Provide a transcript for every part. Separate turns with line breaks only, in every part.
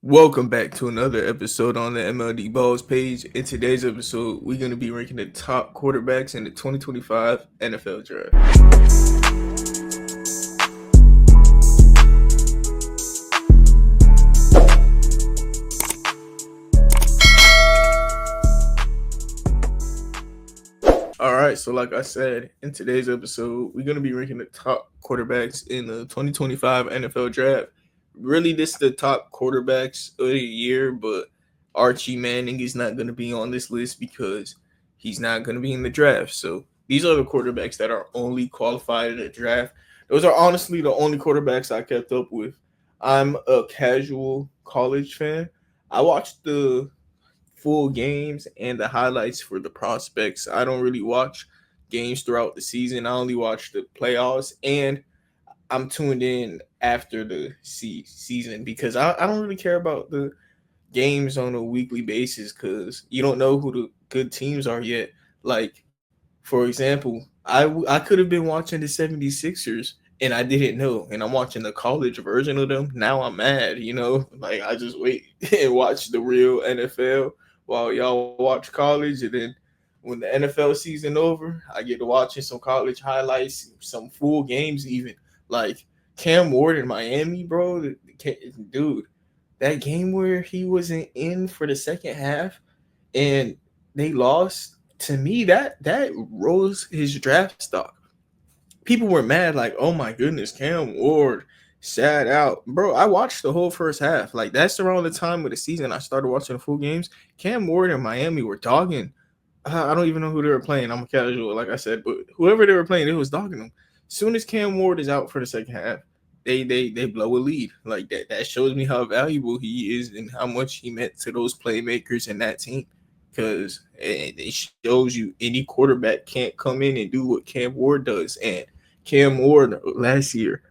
Welcome back to another episode on the MLD Balls page. In today's episode, we're going to be ranking the top quarterbacks in the 2025 NFL Draft. All right, so like I said, in today's episode, we're going to be ranking the top quarterbacks in the 2025 NFL Draft. Really, this is the top quarterbacks of the year, but Archie Manning is not going to be on this list because he's not going to be in the draft. So these are the quarterbacks that are only qualified in the draft. Those are honestly the only quarterbacks I kept up with. I'm a casual college fan. I watched the full games and the highlights for the prospects. I don't really watch games throughout the season. I only watch the playoffs, and I'm tuned in after the season because I don't really care about the games on a weekly basis because you don't know who the good teams are yet. Like, for example, I could have been watching the 76ers and I didn't know, and I'm watching the college version of them. Now I'm mad. Like, I just wait and watch the real NFL while y'all watch college, and then when the NFL season over, I get to watching some college highlights, some full games even. Like Cam Ward in Miami, bro. Dude, that game where he wasn't in for the second half and they lost, to me that rose his draft stock. People were mad, like, oh my goodness, Cam Ward sat out. Bro, I watched the whole first half. Like, that's around the time of the season I started watching the full games. Cam Ward and Miami were dogging. I don't even know who they were playing. I'm a casual, like I said, but whoever they were playing, it was dogging them. Soon as Cam Ward is out for the second half, they blow a lead. Like that shows me how valuable he is and how much he meant to those playmakers in that team. Because it shows you any quarterback can't come in and do what Cam Ward does. And Cam Ward last year,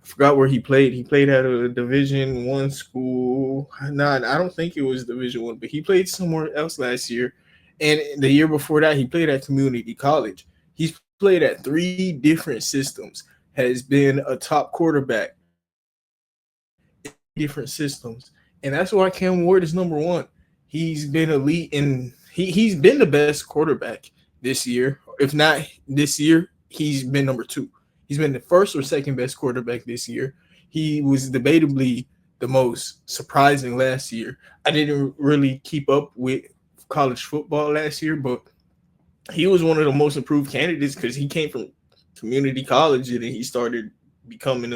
I forgot where he played. He played at a Division 1 school. Not, I don't think it was Division 1, but he played somewhere else last year. And the year before that, he played at community college. He's played at 3 different systems, has been a top quarterback in different systems. And that's why Cam Ward is number one. He's been elite and he's been the best quarterback this year. If not this year, he's been number two. He's been the first or second best quarterback this year. He was debatably the most surprising last year. I didn't really keep up with college football last year, but he was one of the most improved candidates because he came from community college and then he started becoming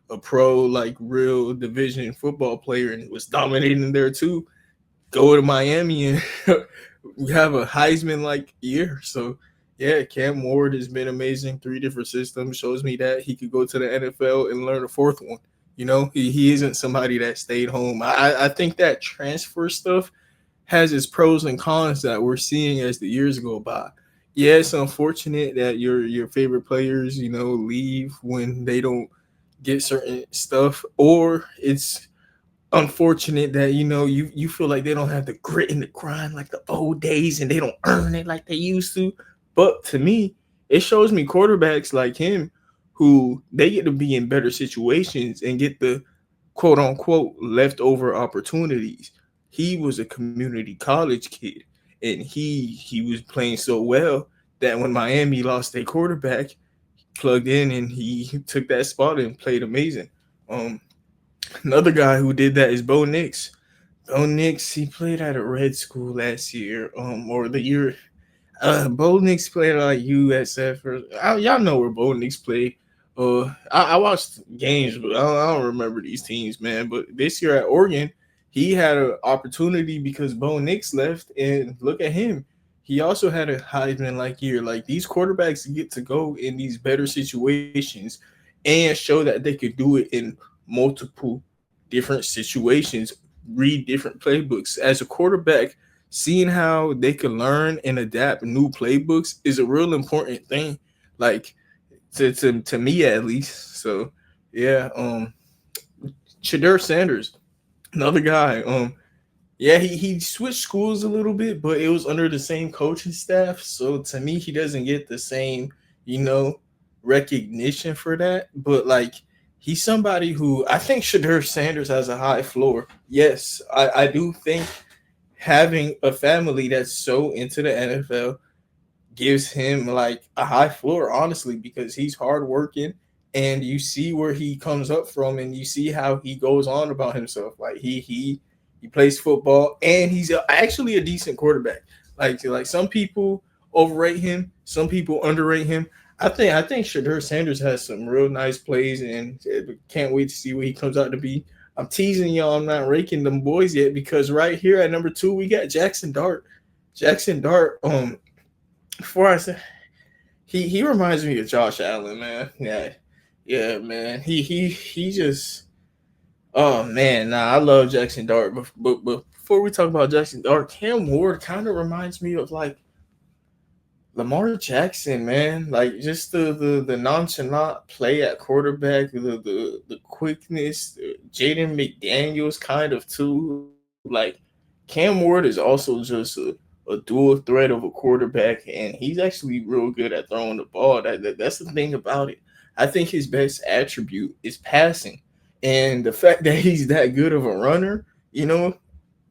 a pro, like real division football player, and was dominating there too. Go to Miami and we have a Heisman like year. So yeah, Cam Ward has been amazing. 3 different systems shows me that he could go to the NFL and learn a fourth one. He isn't somebody that stayed home. I think that transfer stuff has its pros and cons that we're seeing as the years go by. Yeah, it's unfortunate that your favorite players, leave when they don't get certain stuff, or it's unfortunate that you feel like they don't have the grit and the grind like the old days and they don't earn it like they used to. But to me, it shows me quarterbacks like him who they get to be in better situations and get the quote unquote leftover opportunities. He was a community college kid and he was playing so well that when Miami lost their quarterback, he plugged in and he took that spot and played amazing. Another guy who did that is Bo Nix. Bo Nix, he played at a red school last year, or the year. Bo Nix played at like USF. Y'all know where Bo Nix played. I watched games, but I don't remember these teams, man. But this year at Oregon, he had an opportunity because Bo Nix left, and look at him. He also had a Heisman like year. Like, these quarterbacks get to go in these better situations and show that they could do it in multiple different situations, read different playbooks. As a quarterback, seeing how they can learn and adapt new playbooks is a real important thing. Like, to me at least. So yeah, Shedur Sanders, another guy. Yeah, he switched schools a little bit, but it was under the same coaching staff. So to me, he doesn't get the same, recognition for that. But like, he's somebody who I think Shadur Sanders has a high floor. Yes, I do think having a family that's so into the NFL gives him like a high floor, honestly, because he's hardworking and you see where he comes up from and you see how he goes on about himself. Like he plays football and he's actually a decent quarterback. Like some people overrate him, some people underrate him. I think Shadur Sanders has some real nice plays and can't wait to see what he comes out to be. I'm teasing y'all. I'm not ranking them boys yet because right here at number two we got Jackson Dart. Jackson Dart. Before I say he reminds me of Josh Allen, man. Yeah, yeah, man. He just oh man, nah. I love Jackson Dart, but before we talk about Jackson Dart, Cam Ward kind of reminds me of like Lamar Jackson, man. Like just the nonchalant play at quarterback, the quickness, Jaden McDaniels kind of too. Like Cam Ward is also just a dual threat of a quarterback, and he's actually real good at throwing the ball. That's the thing about it. I think his best attribute is passing, and the fact that he's that good of a runner, you know,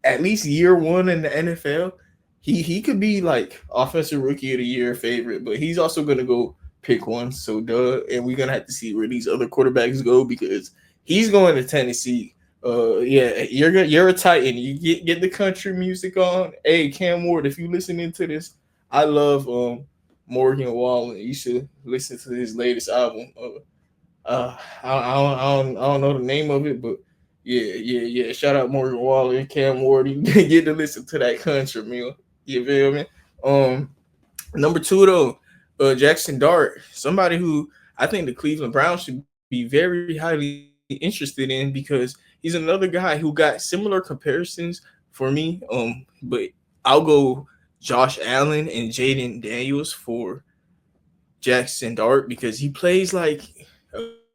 at least year one in the NFL, he could be like offensive rookie of the year favorite, but he's also gonna go pick one. So duh, and we're gonna have to see where these other quarterbacks go because he's going to Tennessee. Yeah, you're a Titan. You get the country music on. Hey, Cam Ward, if you listening to this, I love Morgan Wallen. You should listen to his latest album. I don't know the name of it, but yeah. Shout out Morgan Wallen and Cam Ward. You get to listen to that country, meal. You feel me? Um, Number two though, Jackson Dart, somebody who I think the Cleveland Browns should be very highly interested in because he's another guy who got similar comparisons for me. But I'll go Josh Allen and Jaden Daniels for Jackson Dart because he plays like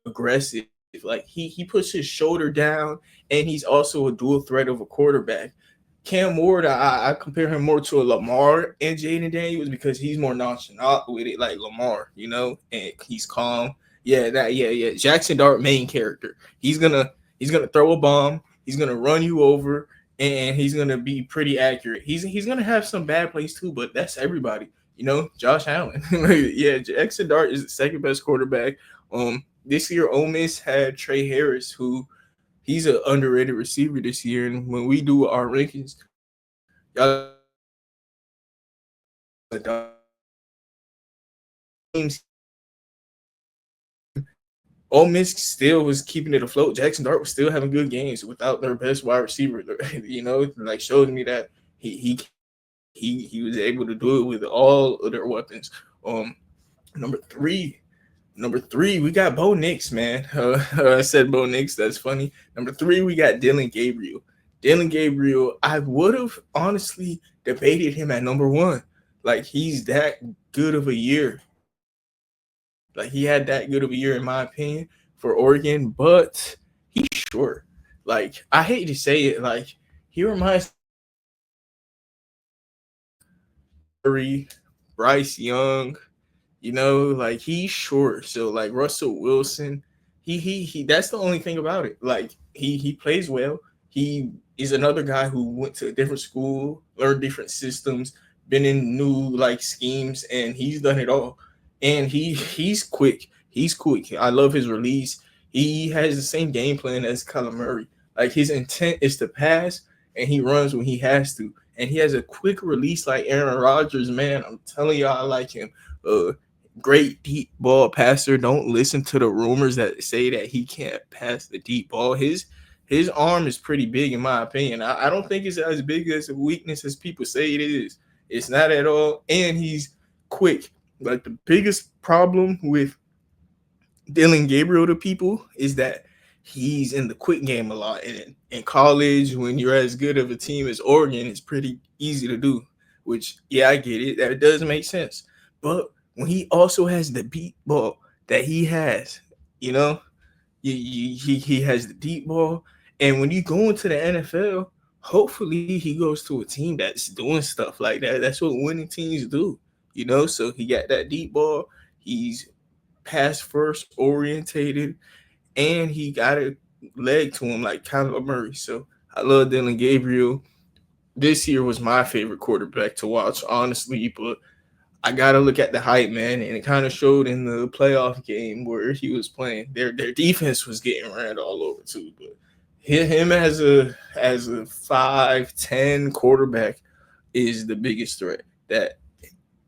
aggressive. Like he puts his shoulder down and he's also a dual threat of a quarterback. Cam Ward, I compare him more to a Lamar and Jaden Daniels because he's more nonchalant with it, like Lamar, and he's calm. Yeah. Jackson Dart, main character. He's gonna throw a bomb. He's gonna run you over, and he's gonna be pretty accurate. He's gonna have some bad plays too, but that's everybody. Josh Allen. Yeah, Jackson Dart is the second best quarterback. This year Ole Miss had Trey Harris, who he's an underrated receiver this year. And when we do our rankings, y'all gotta keep in mind that Jackson Dart is a games Ole Miss still was keeping it afloat. Jackson Dart was still having good games without their best wide receiver. Like showed me that he was able to do it with all of their weapons. Number three, Number three, we got Bo Nix, man. I said Bo Nix. That's funny. Number three, we got Dillon Gabriel. Dillon Gabriel, I would have honestly debated him at number one. Like he's that good of a year. Like he had that good of a year in my opinion for Oregon, but he's short. Like I hate to say it, like he reminds me of Murray, Bryce Young. Like he's short. So like Russell Wilson, he that's the only thing about it. Like he plays well. He is another guy who went to a different school, learned different systems, been in new like schemes, and he's done it all. And he's quick. He's quick. I love his release. He has the same game plan as Kyler Murray. Like his intent is to pass, and he runs when he has to. And he has a quick release like Aaron Rodgers. Man, I'm telling y'all, I like him. Uh, Great deep ball passer. Don't listen to the rumors that say that he can't pass the deep ball. His arm is pretty big in my opinion. I don't think it's as big as a weakness as people say it is. It's not at all. And he's quick. Like the biggest problem with Dylan Gabriel to people is that he's in the quick game a lot. And in college, when you're as good of a team as Oregon, it's pretty easy to do. Which, yeah, I get it. That does make sense. But when he also has the deep ball that he has, you know, he has the deep ball. And when you go into the NFL, hopefully he goes to a team that's doing stuff like that. That's what winning teams do. So he got that deep ball. He's pass first orientated, and he got a leg to him like Kyler Murray. So I love Dillon Gabriel. This year was my favorite quarterback to watch, honestly, but I gotta look at the hype, man, and it kind of showed in the playoff game where he was playing. Their defense was getting ran all over too, but him as a 5'10" quarterback is the biggest threat that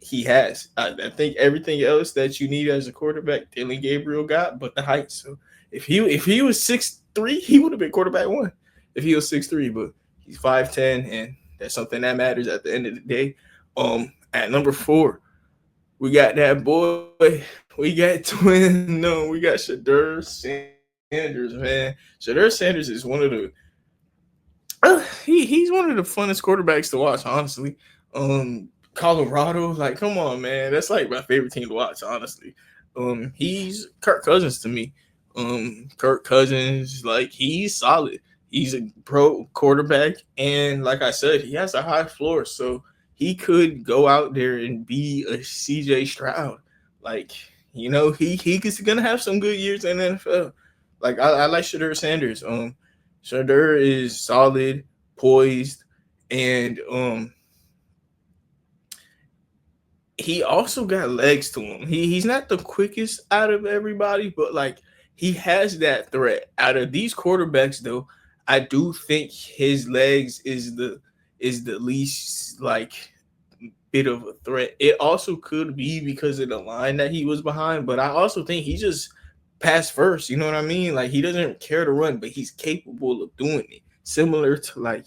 he has. I think everything else that you need as a quarterback, Dylan Gabriel got, but the height. So if he was 6'3", he would have been quarterback one. If he was 6'3", but he's 5'10", and that's something that matters at the end of the day. At number 4, we got that boy. We got twin. No, we got shedur Sanders, man. shedur Sanders is one of the he's one of the funnest quarterbacks to watch, honestly. Colorado, like, come on, man, that's like my favorite team to watch, honestly. He's Kirk Cousins to me. Kirk Cousins, like, he's solid. He's a pro quarterback, and like I said, he has a high floor, so he could go out there and be a CJ Stroud. Like, he's gonna have some good years in the NFL. Like, I like shedur Sanders. shedur is solid, poised, and he also got legs to him. He's not the quickest out of everybody, but like, he has that threat. Out of these quarterbacks, though, I do think his legs is the least like bit of a threat. It also could be because of the line that he was behind, but I also think he just passed first. You know what I mean? Like, he doesn't care to run, but he's capable of doing it. Similar to like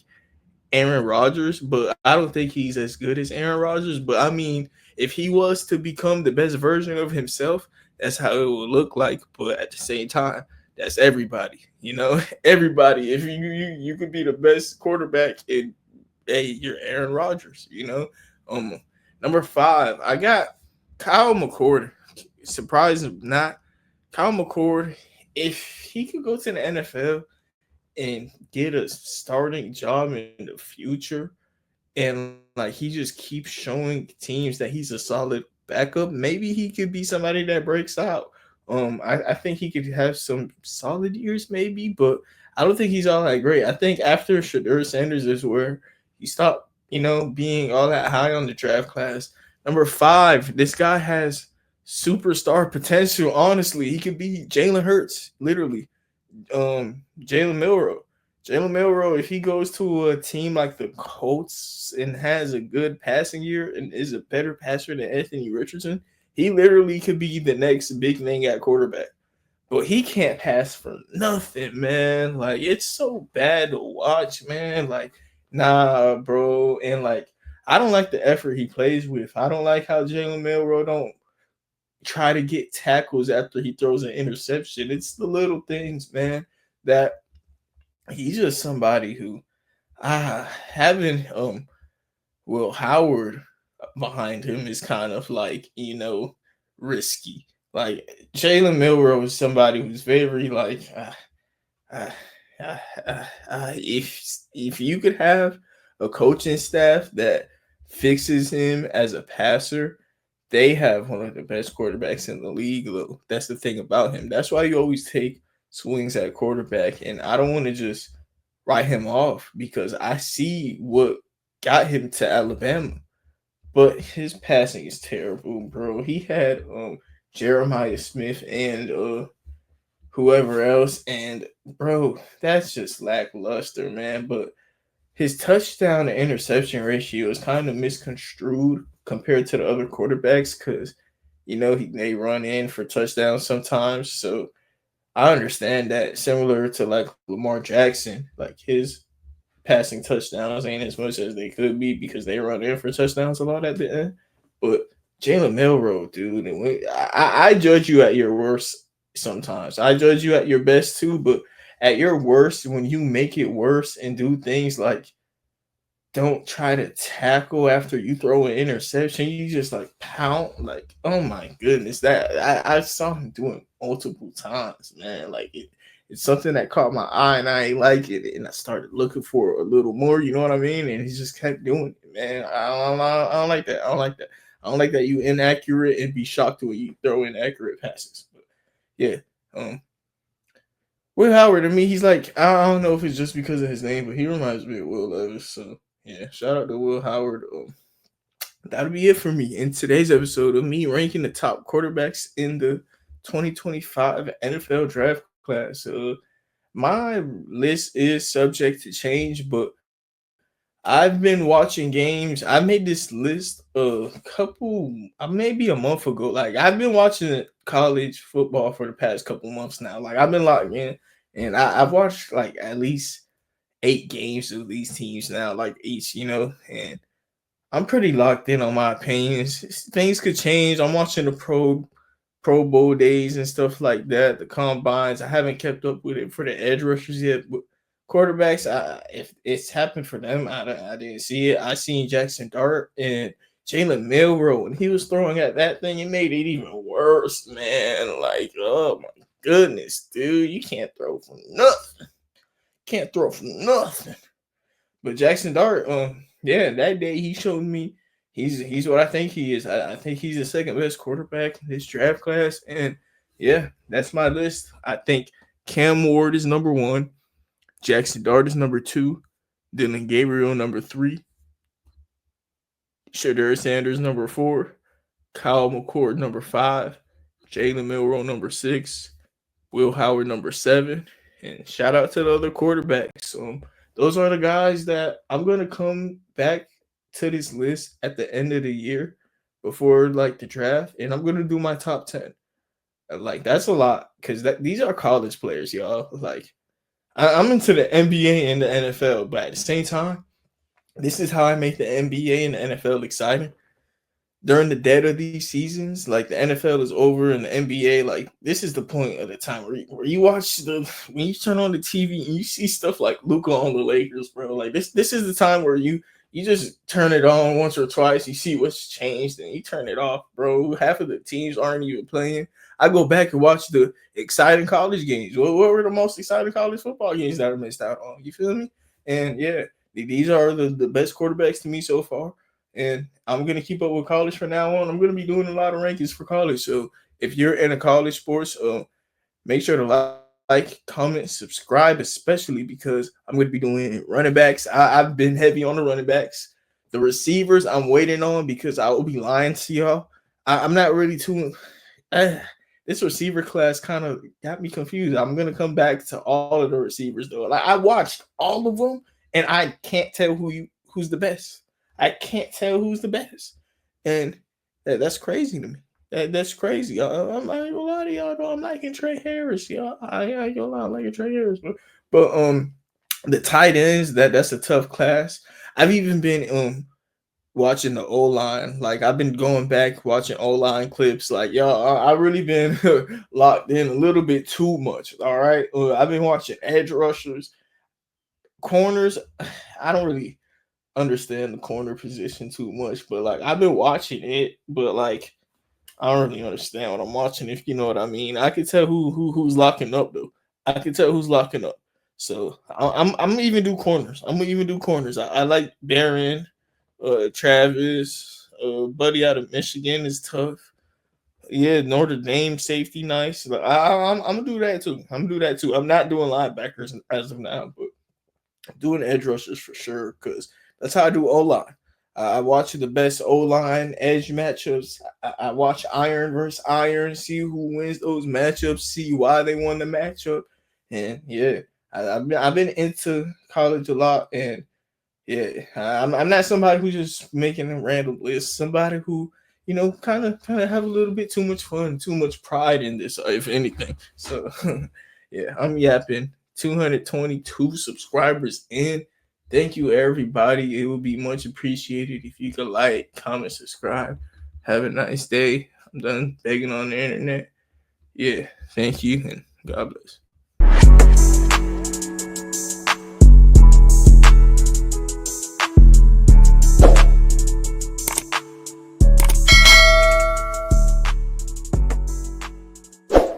Aaron Rodgers, but I don't think he's as good as Aaron Rodgers. But I mean, if he was to become the best version of himself, that's how it would look like. But at the same time, that's everybody. Everybody. If you could be the best quarterback, and hey, you're Aaron Rodgers. Um, Number 5, I got Kyle McCord. Surprising not, Kyle McCord. If he could go to the NFL and get a starting job in the future, and like, he just keeps showing teams that he's a solid backup, maybe he could be somebody that breaks out. I think he could have some solid years, maybe, but I don't think he's all that great. I think after shedur Sanders is where he stopped, being all that high on the draft class. Number 5, this guy has superstar potential. Honestly, he could be Jalen Hurts, literally. Jalen Milrow. Jalen Milrow, if he goes to a team like the Colts and has a good passing year and is a better passer than Anthony Richardson, he literally could be the next big thing at quarterback. But he can't pass for nothing, man. Like, it's so bad to watch, man. Like, nah, bro. And like, I don't like the effort he plays with. I don't like how Jalen Milrow don't try to get tackles after he throws an interception. It's the little things, man, that he's just somebody who having Will Howard behind him is kind of like, risky. Like, Jalen Milrow is somebody who's very like uh, if you could have a coaching staff that fixes him as a passer, they have one of the best quarterbacks in the league, though. That's the thing about him. That's why you always take swings at quarterback. And I don't want to just write him off because I see what got him to Alabama. But his passing is terrible, bro. He had Jeremiah Smith and whoever else, and bro, that's just lackluster, man. But his touchdown to interception ratio is kind of misconstrued compared to the other quarterbacks because they run in for touchdowns sometimes. So I understand that. Similar to like Lamar Jackson, like, his passing touchdowns ain't as much as they could be because they run in for touchdowns a lot at the end. But Jalen Milrow, dude, and I judge you at your worst sometimes. I judge you at your best too, but at your worst, when you make it worse and do things like don't try to tackle after you throw an interception, you just like pound, like, oh my goodness, that I saw him doing multiple times, man. Like, it's something that caught my eye and I ain't like it, and I started looking for a little more, you know what I mean? And he just kept doing it, man. I don't like that. I don't like that. I don't like that you inaccurate and be shocked when you throw inaccurate passes. But yeah, um, Will Howard. I mean, he's like, I don't know if it's just because of his name, but he reminds me of Will Levis. So yeah, shout out to Will Howard. That'll be it for me in today's episode of me ranking the top quarterbacks in the 2025 NFL draft class. My list is subject to change, but I've been watching games. I made this list maybe a month ago. Like I've been watching college football for the past couple months now. Like I've been locked in, and I've watched like at least 8 games of these teams now, like each, and I'm pretty locked in on my opinions. Things could change. I'm watching the Pro Bowl days and stuff like that. The combines. I haven't kept up with it for the edge rushers yet, but quarterbacks. If it's happened for them, I didn't see it. I seen Jackson Dart and Jalen Milroe, and he was throwing at that thing. It made it even worse, man. Like, oh my goodness, dude, you can't throw from nothing. Can't throw from nothing. But Jackson Dart, yeah, that day he showed me he's what I think he is. I think he's the second best quarterback in this draft class, and yeah, that's my list. I think Cam Ward is number one, Jackson Dart is number two, Dillon Gabriel number three, Shedur Sanders number four, Kyle McCord number five, Jalen Milroe number six, Will Howard number seven, and shout out to the other quarterbacks. Those are the guys that I'm gonna come back to this list at the end of the year before like the draft, and I'm gonna do my top 10. Like that's a lot because these are college players, y'all. Like I'm into the NBA and the NFL, but at the same time, this is how I make the NBA and the NFL exciting during the dead of these seasons. Like the NFL is over and the NBA, like this is the point of the time where you watch when you turn on the TV and you see stuff like Luca on the Lakers, bro. Like this is the time where you just turn it on once or twice, you see what's changed, and you turn it off, bro. Half of the teams aren't even playing. I go back and watch the exciting college games. What were the most exciting college football games that I missed out on? You feel me? And yeah, these are the best quarterbacks to me so far. And I'm gonna keep up with college from now on. I'm gonna be doing a lot of rankings for college. So if you're into college sports, make sure to like, comment, subscribe, especially because I'm gonna be doing running backs. I've been heavy on the running backs. The receivers I'm waiting on because I will be lying to y'all. I'm not really too. Uh, this receiver class kind of got me confused. I'm gonna come back to all of the receivers though. Like I watched all of them, and I can't tell who's the best. I can't tell who's the best, and that's crazy to me. That's crazy. I'm not gonna lie to y'all. Though. I'm liking Trey Harris, y'all. I ain't gonna lie, I'm liking Trey Harris, but the tight ends that's a tough class. I've even been watching the O line. Like I've been going back watching O line clips. Like y'all, I really been locked in a little bit too much. All right, I've been watching edge rushers, corners. I don't really understand the corner position too much, but like I've been watching it, but like I don't really understand what I'm watching, if you know what I mean. I can tell who's locking up though. I can tell who's locking up. So I'm gonna even do corners. I'm gonna even do corners. I like Barron, Travis, Buddy out of Michigan is tough. Yeah, Notre Dame safety nice. Like, I'm gonna do that too. I'm gonna do that too. I'm not doing linebackers as of now, but doing edge rushers for sure because that's how I do O line. I watch the best O line edge matchups. I watch iron versus iron, see who wins those matchups, see why they won the matchup, and yeah, I've been into college a lot, and yeah, I'm not somebody who's just making a random list. Somebody who kind of have a little bit too much fun, too much pride in this, if anything. So yeah, I'm yapping. 222 subscribers in. Thank you, everybody. It would be much appreciated if you could like, comment, subscribe. Have a nice day. I'm done begging on the internet. Yeah, thank you, and God bless.